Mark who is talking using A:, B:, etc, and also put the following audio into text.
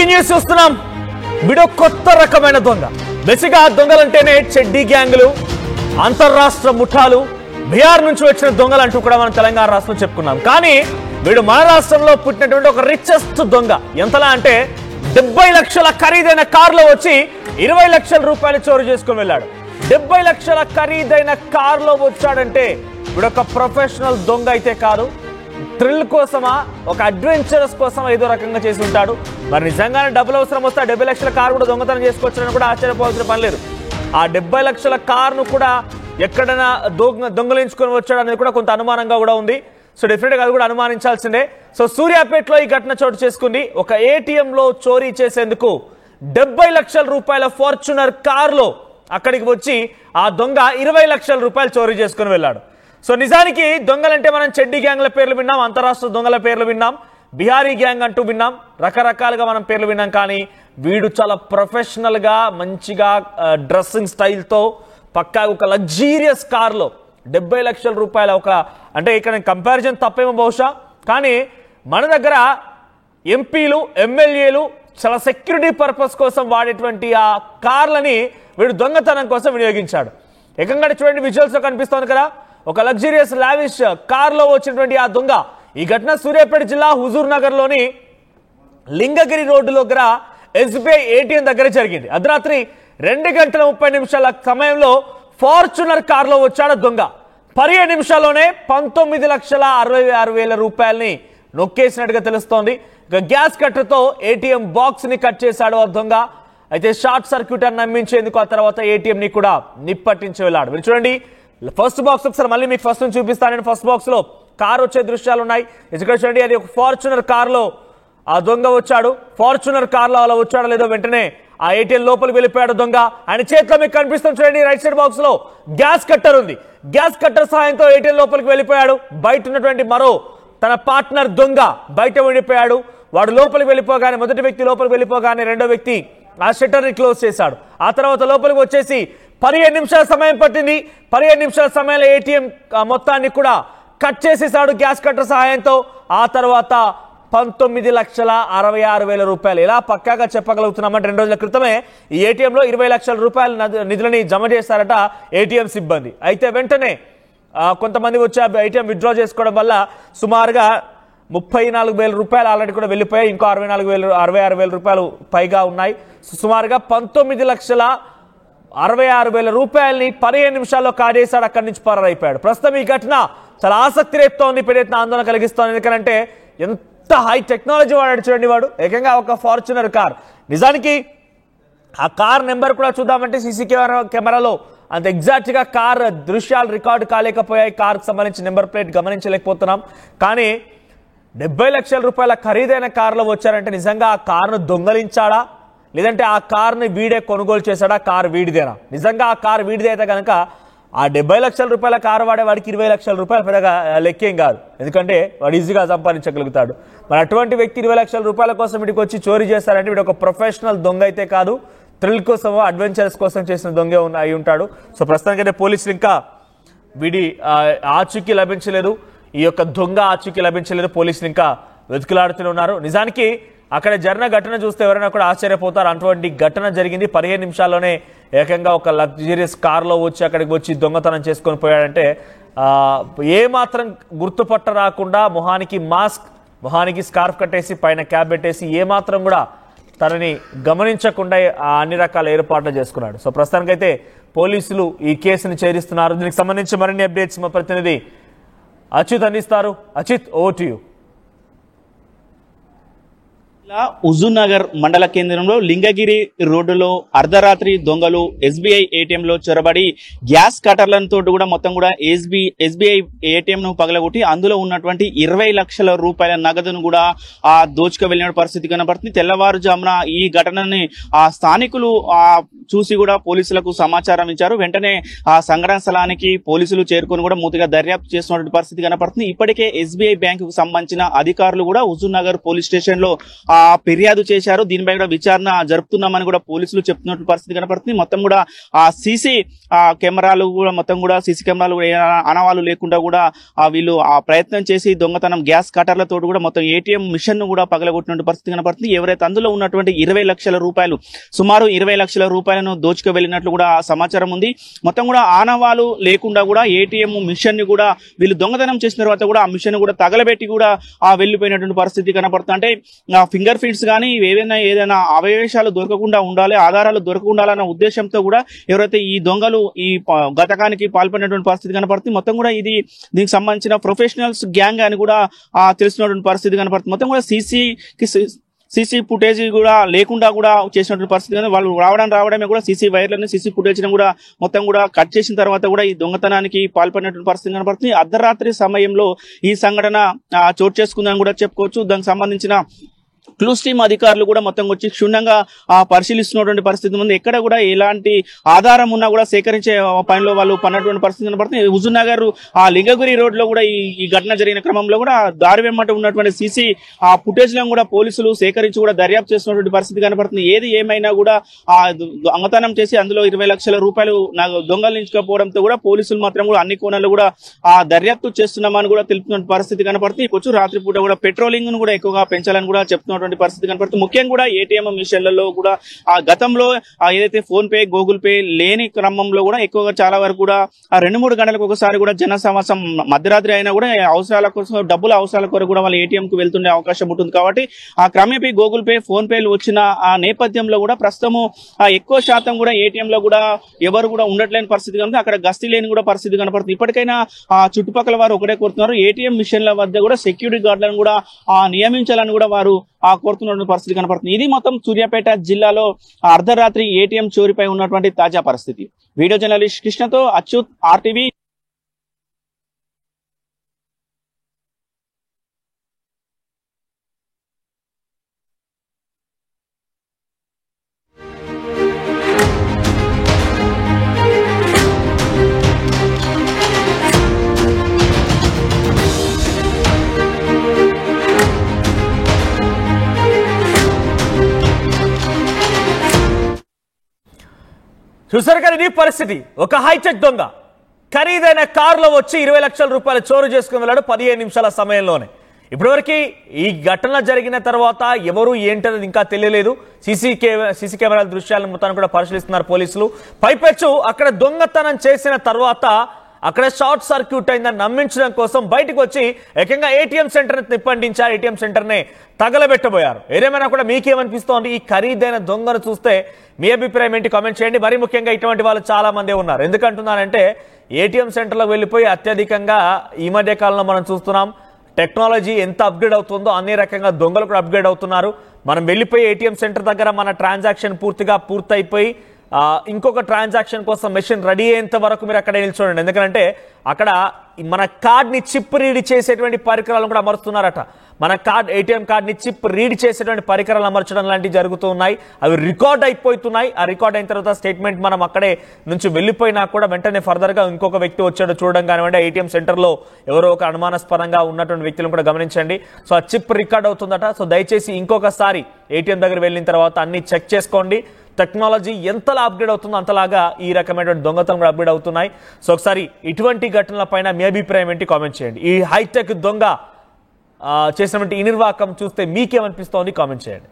A: Breaking news చూస్తున్నాం. వీడో కొత్త రకమైన దొంగ. బేసిక్గా దొంగలంటేనే చెడ్డీ గ్యాంగులు, అంతర్రాష్ట్ర ముఠాలు, బీహార్ నుంచి వచ్చిన దొంగలు అంటూ కూడా మనం తెలంగాణ రాష్ట్రం చెప్పుకున్నాం. కానీ వీడు మన రాష్ట్రంలో పుట్టినటువంటి ఒక రిచెస్ట్ దొంగ. ఎంతలా అంటే 70 లక్షల ఖరీదైన కారులో వచ్చి 20 లక్షల రూపాయలు చోరు చేసుకుని వెళ్ళాడు. 70 లక్షల ఖరీదైన కారులో వచ్చాడంటే వీడొక ప్రొఫెషనల్ దొంగ అయితే కాదు, థ్రిల్ కోసమా, ఒక అడ్వెంచరస్ కోసం ఏదో రకంగా చేసి ఉంటాడు. మరి నిజంగానే డబ్బులు అవసరం వస్తే 70 లక్షల కారు కూడా దొంగతనం చేసుకోవచ్చని కూడా ఆశ్చర్యపోవాల్సిన పని లేదు. ఆ 70 లక్షల కారును కూడా ఎక్కడైనా దొంగలించుకొని వచ్చాడు అనేది కూడా కొంత అనుమానంగా కూడా ఉంది. సో డెఫినెట్గా అది కూడా అనుమానించాల్సిందే. సో సూర్యాపేటలో ఈ ఘటన చోటు చేసుకుంది. ఒక ఏటీఎంలో చోరీ చేసేందుకు 70 లక్షల రూపాయల ఫార్చునర్ కారులో అక్కడికి వచ్చి ఆ దొంగ 20 లక్షల రూపాయలు చోరీ చేసుకుని వెళ్ళాడు. సో నిజానికి దొంగలంటే మనం చెడ్డీ గ్యాంగ్ల పేర్లు విన్నాం, అంతరాష్ట్ర దొంగల పేర్లు విన్నాం, బిహారీ గ్యాంగ్ అంటూ విన్నాం, రకరకాలుగా మనం పేర్లు విన్నాం. కానీ వీడు చాలా ప్రొఫెషనల్గా మంచిగా డ్రెస్సింగ్ స్టైల్తో పక్కా ఒక లగ్జీరియస్ కార్లో 70 లక్షల రూపాయల ఒక, అంటే ఇక్కడ కంపారిజన్ తప్పేమో బహుశా, కానీ మన దగ్గర ఎంపీలు ఎమ్మెల్యేలు చాలా సెక్యూరిటీ పర్పస్ కోసం వాడేటువంటి ఆ కార్లని వీడు దొంగతనం కోసం వినియోగించాడు. ఏకంగా చూడండి, విజువల్స్ లో కనిపిస్తోంది కదా, ఒక లగ్జూరియస్ లావిష్ కార్లో వచ్చినటువంటి ఆ దొంగ. ఈ ఘటన సూర్యాపేట జిల్లా హుజూర్ నగర్ లోని లింగగిరి రోడ్డు దగ్గర ఎస్బీఐ ఏటీఎం దగ్గర జరిగింది. అర్ధరాత్రి 2:30 సమయంలో ఫార్చునర్ కార్లో వచ్చాడు దొంగ. 15 నిమిషాల్లోనే 19,66,000 రూపాయలని నొక్కేసినట్టుగా తెలుస్తోంది. గ్యాస్ కట్టర్తో ఏటీఎం బాక్స్ ని కట్ చేశాడు ఆ దొంగ. అయితే షార్ట్ సర్క్యూట్ అని నమ్మించేందుకు ఆ తర్వాత ఏటీఎం ని కూడా నిప్పట్టించి వెళ్ళాడు. మీరు చూడండి, ఫస్ట్ బాక్స్ ఒకసారి మళ్ళీ మీకు ఫస్ట్ నుంచి చూపిస్తాను. నేను ఫస్ట్ బాక్స్ లో కార్ వచ్చే దృశ్యాలు ఉన్నాయి. ఇక్కడ చూడండి, అది ఒక ఫార్చునర్ కార్లో ఆ దొంగ వచ్చాడు. ఫార్చునర్ కార్లో అలా వచ్చాడో లేదో వెంటనే ఆ ఏటీఎం లోపలికి వెళ్ళిపోయాడు దొంగ. ఆయన చేతిలో మీకు కనిపిస్తుంది చూడండి, రైట్ సైడ్ బాక్స్ లో గ్యాస్ కట్టర్ ఉంది. గ్యాస్ కట్టర్ సహాయంతో ఏటీఎం లోపలికి వెళ్ళిపోయాడు. బయట ఉన్నటువంటి మరో తన పార్ట్నర్ దొంగ బయట వెళ్ళిపోయాడు. వాడు లోపలికి వెళ్ళిపోగానే, మొదటి వ్యక్తి లోపలికి వెళ్ళిపోగానే రెండో వ్యక్తి ఆ షట్టర్ ని క్లోజ్ చేశాడు. ఆ తర్వాత లోపలికి వచ్చేసి 15 నిమిషాల సమయం పట్టింది. 15 నిమిషాల సమయంలో ఏటీఎం మొత్తాన్ని కూడా కట్ చేసేసాడు గ్యాస్ కట్టర్ సహాయంతో. ఆ తర్వాత 19,66,000 రూపాయలు. ఎలా పక్కాగా చెప్పగలుగుతున్నామంటే 2 రోజుల క్రితమే ఈ ఏటీఎంలో 20 లక్షల రూపాయల నిధులని జమ చేశారట ఏటీఎం సిబ్బంది. అయితే వెంటనే కొంతమంది వచ్చి ఏటీఎం విత్డ్రా చేసుకోవడం వల్ల సుమారుగా 34,000 రూపాయలు ఆల్రెడీ కూడా వెళ్ళిపోయాయి. ఇంకో 66,000 రూపాయలు పైగా ఉన్నాయి. సుమారుగా 19,66,000 రూపాయలని 15 నిమిషాల్లో కాజేశాడు. అక్కడి నుంచి పరారైపోయాడు. ప్రస్తుతం ఈ ఘటన చాలా ఆసక్తి రేపుతోంది, పెద్ద ఆందోళన కలిగిస్తోంది. ఎందుకంటే ఎంత హై టెక్నాలజీ వాడాడు చూడండి వాడు. ఏకంగా ఒక ఫార్చునర్ కార్. నిజానికి ఆ కార్ నెంబర్ కూడా చూద్దామంటే సీసీ కెమెరాలో అంత ఎగ్జాక్ట్ గా కార్ దృశ్యాలు రికార్డు కాలేకపోయాయి. కార్కి సంబంధించి నెంబర్ ప్లేట్ గమనించలేకపోతున్నాం. కానీ 70 లక్షల రూపాయల ఖరీదైన కారులో వచ్చారంటే నిజంగా ఆ కారును దొంగలించాడా, లేదంటే ఆ కారుని వీడే కొనుగోలు చేశాడా, కారు వీడిదేనా? నిజంగా ఆ కారు వీడిదే అయితే కనుక ఆ 70 లక్షల రూపాయల కారు వాడే వాడికి 20 లక్షల రూపాయలు పెద్దగా లెక్కేం కాదు. ఎందుకంటే వాడు ఈజీగా సంపాదించగలుగుతాడు. మరి అటువంటి వ్యక్తి 20 లక్షల రూపాయల కోసం వీడికి వచ్చి చోరీ చేస్తారంటే వీడు ఒక ప్రొఫెషనల్ దొంగ అయితే కాదు, థ్రిల్ కోసమో అడ్వెంచర్స్ కోసం చేసిన దొంగే అయి ఉంటాడు. సో ప్రస్తుతానికైతే పోలీసులు ఇంకా వీడి ఆచూకీ లభించలేదు, ఈ యొక్క దొంగ ఆచూకీ లభించలేదు. పోలీసులు ఇంకా వెతుకులాడుతూనే ఉన్నారు. నిజానికి అక్కడ జరిగిన ఘటన చూస్తే ఎవరైనా కూడా ఆశ్చర్యపోతారు. అటువంటి ఘటన జరిగింది. 15 నిమిషాల్లోనే ఏకంగా ఒక లగ్జరియస్ కార్లో వచ్చి అక్కడికి వచ్చి దొంగతనం చేసుకొని పోయాడంటే ఏమాత్రం గుర్తుపట్ట రాకుండా మొహానికి మాస్క్, మొహానికి స్కార్ఫ్ కట్టేసి పైన క్యాప్ పెట్టేసి ఏమాత్రం కూడా తనని గమనించకుండా అన్ని రకాల ఏర్పాట్లు చేసుకున్నాడు. సో ప్రస్తుతానికైతే పోలీసులు ఈ కేసును ఛేదిస్తున్నారు. దీనికి సంబంధించి మరిన్ని అప్డేట్స్ మా ప్రతినిధి అచ్యుత్ అందిస్తారు. Achit, over to you.
B: Huzurnagar మండల కేంద్రంలో లింగగిరి రోడ్డులో అర్ధరాత్రి దొంగలు ఎస్బీఐ ఏటీఎం లో చొరబడి గ్యాస్ కటర్లతో కూడా మొత్తం కూడా ఎస్బీఐ ఏటీఎం ను పగలగొట్టి అందులో ఉన్నటువంటి 20 లక్షల రూపాయల నగదును కూడా దోచుకు వెళ్లిన పరిస్థితి కనబడుతుంది. తెల్లవారుజామున ఈ ఘటనని స్థానికులు చూసి కూడా పోలీసులకు సమాచారం ఇచ్చారు. వెంటనే ఆ సంఘటన స్థలానికి పోలీసులు చేరుకొని కూడా మూతిగా దర్యాప్తు చేస్తున్నటువంటి పరిస్థితి కనపడుతుంది. ఇప్పటికే ఎస్బీఐ బ్యాంకు కు సంబంధించిన అధికారులు కూడా హుజూర్ నగర్ పోలీస్ స్టేషన్ లో ఫిర్యాదు చేశారు. దీనిపై కూడా విచారణ జరుపుతున్నామని కూడా పోలీసులు చెప్తున్నట్టు పరిస్థితి కనపడుతుంది. మొత్తం కూడా ఆ సీసీ కెమెరాలు కూడా మొత్తం కూడా సీసీ కెమెరాలు కూడా అనవాళ్ళు లేకుండా కూడా వీళ్ళు ఆ ప్రయత్నం చేసి దొంగతనం గ్యాస్ కటర్లతో కూడా మొత్తం ఏటీఎం మిషన్ ను కూడా పగలగొట్టినట్టు పరిస్థితి కనపడుతుంది. ఎవరైతే అందులో ఉన్నటువంటి 20 లక్షల రూపాయలు సుమారు 20 లక్షల రూపాయలను దోచుకు వెళ్ళినట్లు కూడా సమాచారం ఉంది. మొత్తం కూడా ఆనవాళ్ళు లేకుండా కూడా ఏటీఎం మిషన్ ని కూడా వీళ్ళు దొంగతనం చేసిన తర్వాత కూడా ఆ మిషన్ కూడా తగలబెట్టి కూడా వెళ్లిపోయినటువంటి పరిస్థితి కనపడుతుంది. అంటే ఫింగర్ ప్రింట్స్ కానీ ఏదైనా అవశేషాలు దొరకకుండా ఉండాలి, ఆధారాలు దొరకకుండా ఉండాలన్న ఉద్దేశంతో కూడా ఎవరైతే ఈ దొంగలు ఈ గతకానికి పాల్పడినటువంటి పరిస్థితి కనపడుతుంది. మొత్తం కూడా ఇది దీనికి సంబంధించిన ప్రొఫెషనల్స్ గ్యాంగ్ అని కూడా తెలిసినటువంటి పరిస్థితి కనపడుతుంది. మొత్తం కూడా సీసీ ఫుటేజ్ కూడా లేకుండా కూడా చేసినటువంటి పరిస్థితి కానీ వాళ్ళు రావడమే కూడా సీసీ వైర్లను సీసీ ఫుటేజ్ కూడా మొత్తం కూడా కట్ చేసిన తర్వాత కూడా ఈ దొంగతనానికి పాల్పడినటువంటి పరిస్థితి కనపడుతుంది. అర్ధరాత్రి సమయంలో ఈ సంఘటన చోటు చేసుకుందని కూడా చెప్పుకోవచ్చు. దానికి సంబంధించిన క్లూస్ టీమ్ అధికారులు కూడా మొత్తం వచ్చి క్షుణ్ణంగా పరిశీలిస్తున్నటువంటి పరిస్థితి ఉంది. ఎక్కడ కూడా ఎలాంటి ఆధారం ఉన్నా కూడా సేకరించే పనిలో వాళ్ళు పన్నటువంటి పరిస్థితి కనపడుతుంది. హుజూర్ నగర్ లింగగిరి రోడ్ లో కూడా ఈ ఘటన జరిగిన క్రమంలో కూడా దారి వెంబట ఉన్నటువంటి సీసీ ఫుటేజ్ లను కూడా పోలీసులు సేకరించి కూడా దర్యాప్తు చేస్తున్నటువంటి పరిస్థితి కనపడుతుంది. ఏది ఏమైనా కూడా దొంగతనం చేసి అందులో 20 లక్షల రూపాయలు దొంగలించుకోవడంతో కూడా పోలీసులు మాత్రం కూడా అన్ని కోణాలు కూడా దర్యాప్తు చేస్తున్నామని కూడా తెలుపుతున్న పరిస్థితి కనపడుతుంది. కొంచెం రాత్రిపూట కూడా పెట్రోలింగ్ ను కూడా ఎక్కువగా పెంచాలని కూడా చెప్తున్నటువంటి పరిస్థితి కనపడుతుంది. ముఖ్యంగా కూడా ఏటీఎం మిషన్లలో కూడా గతంలో ఏదైతే ఫోన్ పే గూగుల్ పే లేని క్రమంలో కూడా ఎక్కువగా చాలా వరకు కూడా 2-3 గంటలకు ఒకసారి కూడా జన సమాసం మధ్యరాత్రి అయినా కూడా అవసరాల కోసం డబ్బుల అవసరాల కొరకు కూడా వాళ్ళు ఏటీఎం కు వెళ్తుండే అవకాశం ఉంటుంది. కాబట్టి ఆ క్రమేపీ గూగుల్ పే ఫోన్ పేలు వచ్చిన ఆ నేపథ్యంలో కూడా ప్రస్తుతము ఎక్కువ శాతం కూడా ఏటీఎం లో కూడా ఎవరు కూడా ఉండట్లేని పరిస్థితి కనుక అక్కడ గస్తీ లేని కూడా పరిస్థితి కనపడుతుంది. ఇప్పటికైనా చుట్టుపక్కల వారు ఒకటే కోరుతున్నారు, ఏటీఎం మిషన్ల వద్ద కూడా సెక్యూరిటీ గార్డులను కూడా నియమించాలని కూడా వారు కోరుతున్న పరిస్థితి కనపడుతుంది. ఇది మొత్తం సూర్యాపేట జిల్లాలో అర్ధరాత్రి ఏటీఎం చోరీపై ఉన్నటువంటి తాజా పరిస్థితి. వీడియో జర్నలిస్ట్ కృష్ణతో అచ్యుత్, ఆర్టీవీ.
A: చూసారు కానీ ఈ పరిస్థితి, ఒక హైటెక్ దొంగ ఖరీదైన కారులో వచ్చి 20 లక్షల రూపాయలు చోరు చేసుకుని వెళ్ళాడు 15 నిమిషాల సమయంలోనే. ఇప్పటివరకు ఈ ఘటన జరిగిన తర్వాత ఎవరు ఏంటనేది ఇంకా తెలియలేదు. సీసీ కెమెరాల దృశ్యాలను మొత్తాన్ని కూడా పరిశీలిస్తున్నారు పోలీసులు. పైపెచ్చు అక్కడ దొంగతనం చేసిన తర్వాత అక్కడ షార్ట్ సర్క్యూట్ అయిందని నమ్మించడం కోసం బయటకు వచ్చి ఏకంగా ఏటీఎం సెంటర్ నిప్పండించారు, ఏటీఎం సెంటర్ ని తగలబెట్టబోయారు. ఏదేమైనా కూడా మీకేమనిపిస్తోంది? ఈ ఖరీదైన దొంగను చూస్తే మీ అభిప్రాయం ఏంటి? కామెంట్ చేయండి. మరీ ముఖ్యంగా ఇటువంటి వాళ్ళు చాలా మంది ఉన్నారు. ఎందుకంటున్నారంటే ఏటీఎం సెంటర్లోకి వెళ్ళిపోయి అత్యధికంగా ఈ మధ్య కాలంలో మనం చూస్తున్నాం టెక్నాలజీ ఎంత అప్గ్రేడ్ అవుతుందో అన్ని రకంగా దొంగలు కూడా అప్గ్రేడ్ అవుతున్నారు. మనం వెళ్ళిపోయి ఏటీఎం సెంటర్ దగ్గర మన ట్రాన్సాక్షన్ పూర్తయిపోయి ఇంకొక ట్రాన్సాక్షన్ కోసం మెషిన్ రెడీ అయ్యేంత వరకు మీరు అక్కడ నిల్చోండి. ఎందుకంటే అక్కడ మన కార్డ్ని చిప్ రీడ్ చేసేటువంటి పరికరాలను కూడా అమరుస్తున్నారట. మన ఏటీఎం కార్డ్ని చిప్ రీడ్ చేసేటువంటి పరికరాలు అమర్చడం లాంటివి జరుగుతూ ఉన్నాయి. అవి రికార్డ్ అయిపోతున్నాయి. ఆ రికార్డ్ అయిన తర్వాత స్టేట్మెంట్ మనం అక్కడే నుంచి వెళ్ళిపోయినా కూడా వెంటనే ఫర్దర్గా ఇంకొక వ్యక్తి వచ్చాడో చూడడం కానివ్వండి, ఏటీఎం సెంటర్లో ఎవరో ఒక అనుమానాస్పదంగా ఉన్నటువంటి వ్యక్తులను కూడా గమనించండి. సో ఆ చిప్ రికార్డ్ అవుతుందట. సో దయచేసి ఇంకొకసారి ఏటీఎం దగ్గర వెళ్ళిన తర్వాత అన్ని చెక్ చేసుకోండి. టెక్నాలజీ ఎంతలా అప్గ్రేడ్ అవుతుందో అంతలాగా ఈ రకమైనటువంటి దొంగతనం కూడా అప్గ్రేడ్ అవుతున్నాయి. సో ఒకసారి ఇటువంటి ఘటనల పైన మీ అభిప్రాయం ఏంటి? కామెంట్ చేయండి. ఈ హైటెక్ దొంగ చేసినటువంటి ఈ నిర్వాకం చూస్తే మీకేమనిపిస్తోంది? కామెంట్ చేయండి.